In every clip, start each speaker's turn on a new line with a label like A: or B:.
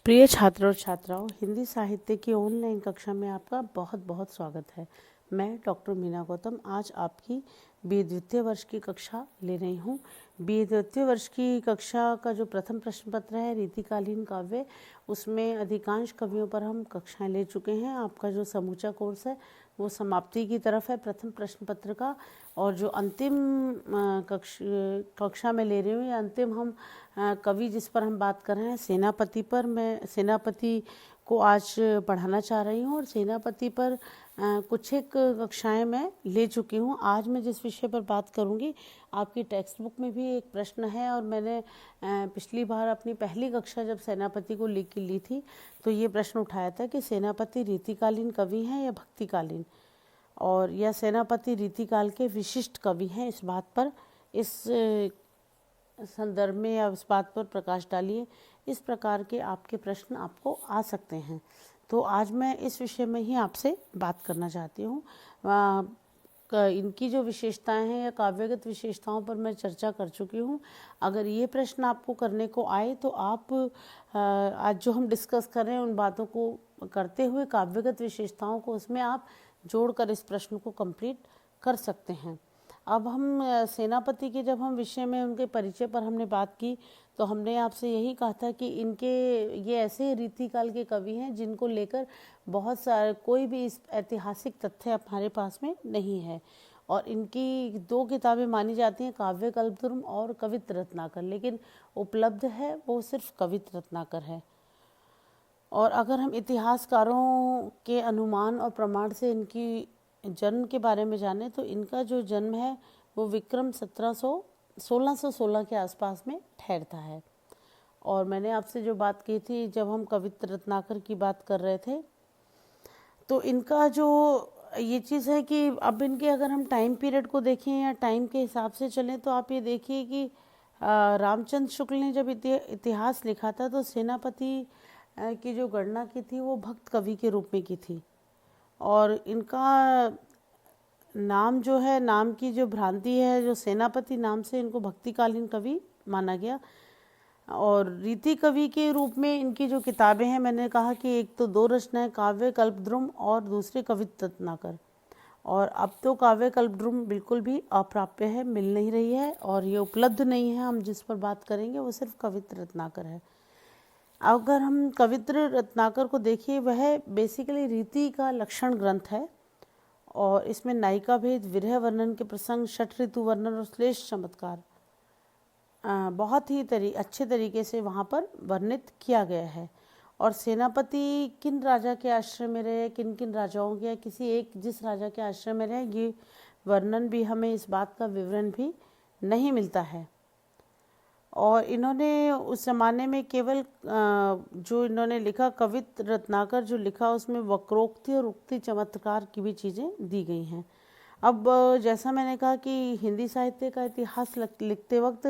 A: प्रिय छात्र और छात्राओं, हिंदी साहित्य की ऑनलाइन कक्षा में आपका बहुत बहुत स्वागत है। मैं डॉक्टर मीना गौतम आज आपकी BA द्वितीय वर्ष की कक्षा ले रही हूँ। BA द्वितीय वर्ष की कक्षा का जो प्रथम प्रश्न पत्र है रीतिकालीन काव्य, उसमें अधिकांश कवियों पर हम कक्षाएं ले चुके हैं। आपका जो समूचा कोर्स है वो समाप्ति की तरफ है प्रथम प्रश्न पत्र का। और जो अंतिम कक्षा में ले रही हूँ, या अंतिम हम कवि जिस पर हम बात कर रहे हैं सेनापति पर, मैं सेनापति को आज पढ़ाना चाह रही हूँ। और सेनापति पर कुछ एक कक्षाएं मैं ले चुकी हूँ। आज मैं जिस विषय पर बात करूँगी, आपकी टेक्स्ट बुक में भी एक प्रश्न है, और मैंने पिछली बार अपनी पहली कक्षा जब सेनापति को ली थी तो ये प्रश्न उठाया था कि सेनापति रीतिकालीन कवि हैं या भक्तिकालीन, और यह सेनापति रीतिकाल के विशिष्ट कवि हैं। इस बात पर, इस संदर्भ में या इस बात पर प्रकाश डालिए। इस प्रकार के आपके प्रश्न आपको आ सकते हैं। तो आज मैं इस विषय में ही आपसे बात करना चाहती हूँ। इनकी जो विशेषताएं हैं या काव्यगत विशेषताओं पर मैं चर्चा कर चुकी हूँ। अगर ये प्रश्न आपको करने को आए तो आप आज जो हम डिस्कस कर रहे हैं उन बातों को करते हुए काव्यगत विशेषताओं को उसमें आप जोड़कर इस प्रश्न को कंप्लीट कर सकते हैं। अब हम सेनापति के जब हम विषय में उनके परिचय पर हमने बात की तो हमने आपसे यही कहा था कि ये ऐसे रीतिकाल के कवि हैं जिनको लेकर बहुत सारे कोई भी इस ऐतिहासिक तथ्य हमारे पास में नहीं है। और इनकी दो किताबें मानी जाती हैं, काव्य कल्पद्रुम और कवित्त रत्नाकर, लेकिन उपलब्ध है वो सिर्फ कवित्त रत्नाकर है। और अगर हम इतिहासकारों के अनुमान और प्रमाण से इनकी जन्म के बारे में जाने तो इनका जो जन्म है वो विक्रम 1616 के आसपास में ठहरता है। और मैंने आपसे जो बात की थी जब हम कवित्त रत्नाकर की बात कर रहे थे, तो इनका जो ये चीज़ है कि अब इनके अगर हम टाइम पीरियड को देखें या टाइम के हिसाब से चलें तो आप ये देखिए कि रामचंद्र शुक्ल ने जब इतिहास लिखा था तो सेनापति की जो गणना की थी वो भक्त कवि के रूप में की थी। और इनका नाम जो है, नाम की जो भ्रांति है, जो सेनापति नाम से इनको भक्तिकालीन कवि माना गया। और रीति कवि के रूप में इनकी जो किताबें हैं, मैंने कहा कि एक तो दो रचनाएं, काव्य कल्पद्रुम और दूसरे कवित्त रत्नाकर। और अब तो काव्य कल्पद्रुम बिल्कुल भी अप्राप्य है, मिल नहीं रही है और ये उपलब्ध नहीं है। हम जिस पर बात करेंगे वो सिर्फ कवित्त रत्नाकर है। अगर हम कवित्त रत्नाकर को देखिए, वह बेसिकली रीति का लक्षण ग्रंथ है और इसमें नायिका भेद, विरह वर्णन के प्रसंग, षठ ऋतु वर्णन और श्लेष चमत्कार बहुत ही अच्छे तरीके से वहाँ पर वर्णित किया गया है। और सेनापति किन राजा के आश्रय में रहे, किन किन राजाओं के, किसी एक जिस राजा के आश्रय में रहे, ये वर्णन भी, हमें इस बात का विवरण भी नहीं मिलता है। और इन्होंने उस ज़माने में केवल जो इन्होंने लिखा, कवित्त रत्नाकर जो लिखा, उसमें वक्रोक्ति और उक्ति चमत्कार की भी चीज़ें दी गई हैं। अब जैसा मैंने कहा कि हिंदी साहित्य का इतिहास लिखते वक्त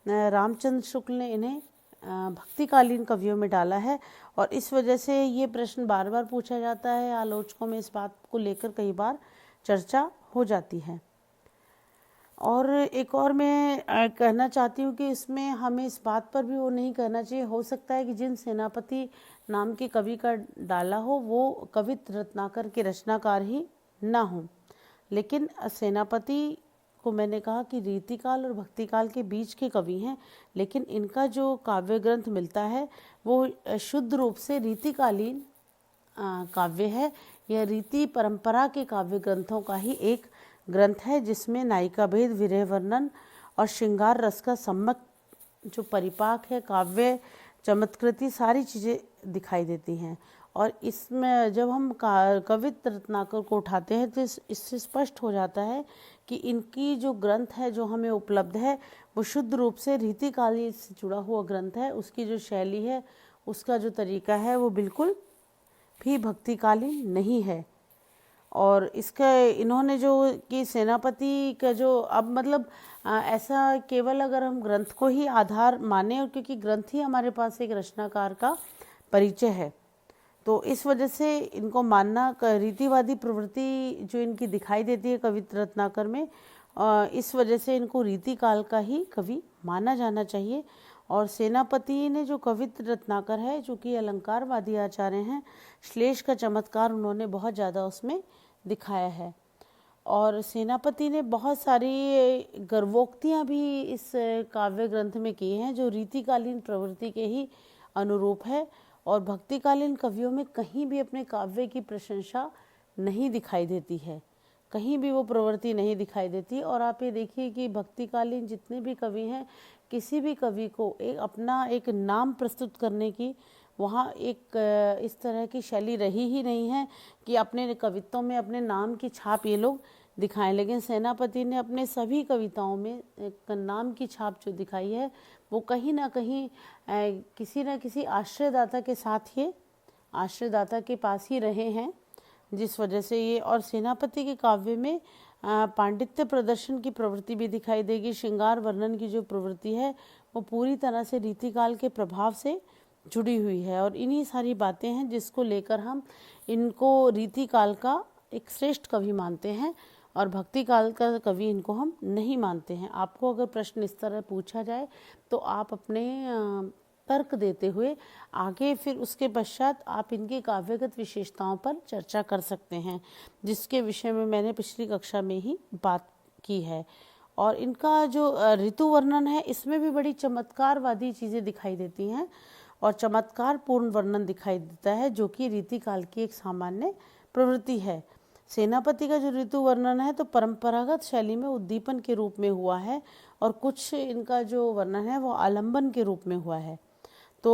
A: रामचंद्र शुक्ल ने इन्हें भक्तिकालीन कवियों में डाला है, और इस वजह से ये प्रश्न बार बार पूछा जाता है। आलोचकों में इस बात को लेकर कई बार चर्चा हो जाती है। और एक और मैं कहना चाहती हूँ कि इसमें हमें इस बात पर भी वो नहीं कहना चाहिए, हो सकता है कि जिन सेनापति नाम के कवि का डाला हो वो कवित्त रत्नाकर के रचनाकार ही ना हो, लेकिन सेनापति को मैंने कहा कि रीतिकाल और भक्तिकाल के बीच के कवि हैं, लेकिन इनका जो काव्य ग्रंथ मिलता है वो शुद्ध रूप से रीतिकालीन काव्य है। यह रीति परंपरा के काव्य ग्रंथों का ही एक ग्रंथ है, जिसमें नायिका भेद, विरह वर्णन और श्रृंगार रस का सम्यक जो परिपाक है, काव्य चमत्कृति, सारी चीज़ें दिखाई देती हैं। और इसमें जब हम कवित्त रत्नाकर को उठाते हैं तो इससे स्पष्ट हो जाता है कि इनकी जो ग्रंथ है जो हमें उपलब्ध है वो शुद्ध रूप से रीतिकाली से जुड़ा हुआ ग्रंथ है। उसकी जो शैली है, उसका जो तरीका है, वो बिल्कुल भी भक्तिकालीन नहीं है। और इसका इन्होंने जो कि सेनापति का जो, अब मतलब ऐसा केवल अगर हम ग्रंथ को ही आधार माने, और क्योंकि ग्रंथ ही हमारे पास एक रचनाकार का परिचय है, तो इस वजह से इनको मानना, रीतिवादी प्रवृत्ति जो इनकी दिखाई देती है कवित्त रत्नाकर में, इस वजह से इनको रीतिकाल का ही कवि माना जाना चाहिए। और सेनापति ने जो कवित्व रत्नाकर है, जो कि अलंकारवादी आचार्य हैं, श्लेष का चमत्कार उन्होंने बहुत ज़्यादा उसमें दिखाया है। और सेनापति ने बहुत सारी गर्वोक्तियाँ भी इस काव्य ग्रंथ में की हैं, जो रीतिकालीन प्रवृत्ति के ही अनुरूप है। और भक्तिकालीन कवियों में कहीं भी अपने काव्य की प्रशंसा नहीं दिखाई देती है, कहीं भी वो प्रवृत्ति नहीं दिखाई देती। और आप ये देखिए कि भक्तिकालीन जितने भी कवि हैं, किसी भी कवि को अपना एक नाम प्रस्तुत करने की वहाँ एक इस तरह की शैली रही ही नहीं है कि अपने कवित्वों में अपने नाम की छाप ये लोग दिखाएं। लेकिन सेनापति ने अपने सभी कविताओं में एक नाम की छाप जो दिखाई है, वो कहीं ना कहीं किसी न किसी आश्रयदाता के साथ, ये आश्रयदाता के पास ही रहे हैं, जिस वजह से ये। और सेनापति के काव्य में पांडित्य प्रदर्शन की प्रवृत्ति भी दिखाई देगी। श्रृंगार वर्णन की जो प्रवृत्ति है वो पूरी तरह से रीतिकाल के प्रभाव से जुड़ी हुई है। और इन्हीं सारी बातें हैं जिसको लेकर हम इनको रीतिकाल का एक श्रेष्ठ कवि मानते हैं और भक्ति काल का कवि इनको हम नहीं मानते हैं। आपको अगर प्रश्न इस तरह पूछा जाए तो आप अपने तर्क देते हुए आगे फिर उसके पश्चात आप इनकी काव्यगत विशेषताओं पर चर्चा कर सकते हैं, जिसके विषय में मैंने पिछली कक्षा में ही बात की है। और इनका जो ऋतु वर्णन है, इसमें भी बड़ी चमत्कारवादी चीज़ें दिखाई देती हैं और चमत्कार पूर्ण वर्णन दिखाई देता है, जो कि रीतिकाल की एक सामान्य प्रवृत्ति है। सेनापति का जो ऋतु वर्णन है तो परंपरागत शैली में उद्दीपन के रूप में हुआ है, और कुछ इनका जो वर्णन है वो आलंबन के रूप में हुआ है। तो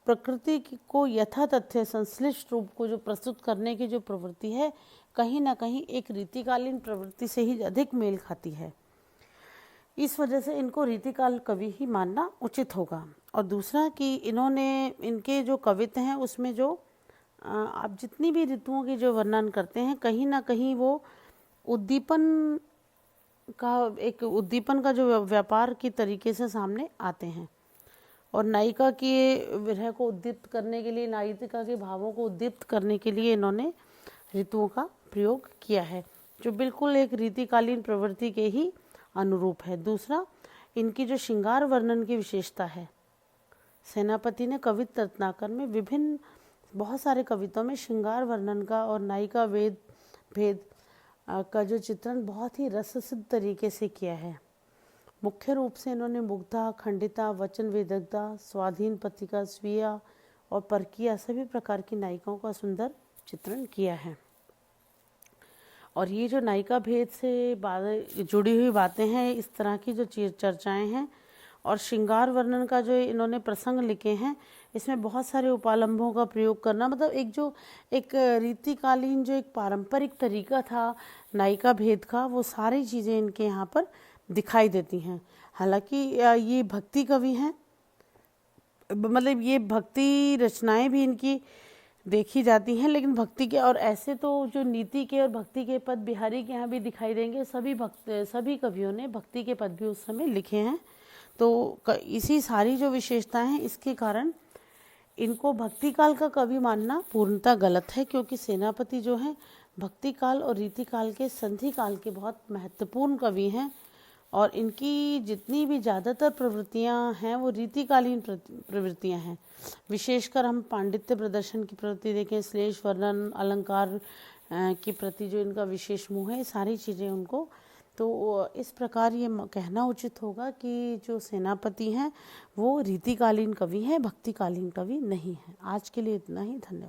A: प्रकृति को यथातथ्य संश्लिष्ट रूप को जो प्रस्तुत करने की जो प्रवृत्ति है, कहीं ना कहीं एक रीतिकालीन प्रवृत्ति से ही अधिक मेल खाती है। इस वजह से इनको रीतिकाल कवि ही मानना उचित होगा। और दूसरा कि इनके जो कवित्व हैं उसमें जो आप जितनी भी ऋतुओं की जो वर्णन करते हैं, कहीं ना कहीं वो उद्दीपन का जो व्यापार की तरीके से सामने आते हैं। और नायिका के विरह को उद्दीप्त करने के लिए, नायिका के भावों को उद्दीप्त करने के लिए इन्होंने ऋतुओं का प्रयोग किया है, जो बिल्कुल एक रीतिकालीन प्रवृत्ति के ही अनुरूप है। दूसरा, इनकी जो श्रृंगार वर्णन की विशेषता है, सेनापति ने कवित्व रत्नाकर में बहुत सारे कविताओं में श्रृंगार वर्णन का और नायिका भेद का जो चित्रण बहुत ही रससिद्ध तरीके से किया है। मुख्य रूप से इन्होंने मुग्धा, खंडिता, वचन वेदकता, स्वाधीन पथिका, स्वीया और परकिया सभी प्रकार की नायिकाओं का सुंदर चित्रण किया है। और ये जो नायिका भेद से जुड़ी हुई बातें हैं, इस तरह की जो चर्चाएं हैं, और श्रृंगार वर्णन का जो इन्होंने प्रसंग लिखे हैं, इसमें बहुत सारे उपालंबों का प्रयोग करना, मतलब एक रीतिकालीन जो एक पारंपरिक तरीका था नायिका भेद का, वो सारी चीज़ें इनके यहाँ पर दिखाई देती हैं। हालांकि ये भक्ति कवि हैं, मतलब ये भक्ति रचनाएं भी इनकी देखी जाती हैं, लेकिन भक्ति के और ऐसे तो जो नीति के और भक्ति के पद बिहारी के यहाँ भी दिखाई देंगे। सभी कवियों ने भक्ति के पद भी उस समय लिखे हैं। तो इसी सारी जो विशेषताएं हैं, इसके कारण इनको भक्ति काल का कवि मानना पूर्णतः गलत है, क्योंकि सेनापति जो हैं भक्ति काल और रीति काल के संधि काल के बहुत महत्वपूर्ण कवि हैं। और इनकी जितनी भी ज़्यादातर प्रवृत्तियां हैं वो रीतिकालीन प्रवृत्तियां हैं। विशेषकर हम पांडित्य प्रदर्शन की प्रवृत्ति देखें, श्लेष वर्णन, अलंकार की प्रति जो इनका विशेष मोह है, सारी चीज़ें उनको, तो इस प्रकार ये कहना उचित होगा कि जो सेनापति हैं वो रीतिकालीन कवि हैं, भक्तिकालीन कवि नहीं हैं। आज के लिए इतना ही, धन्यवाद।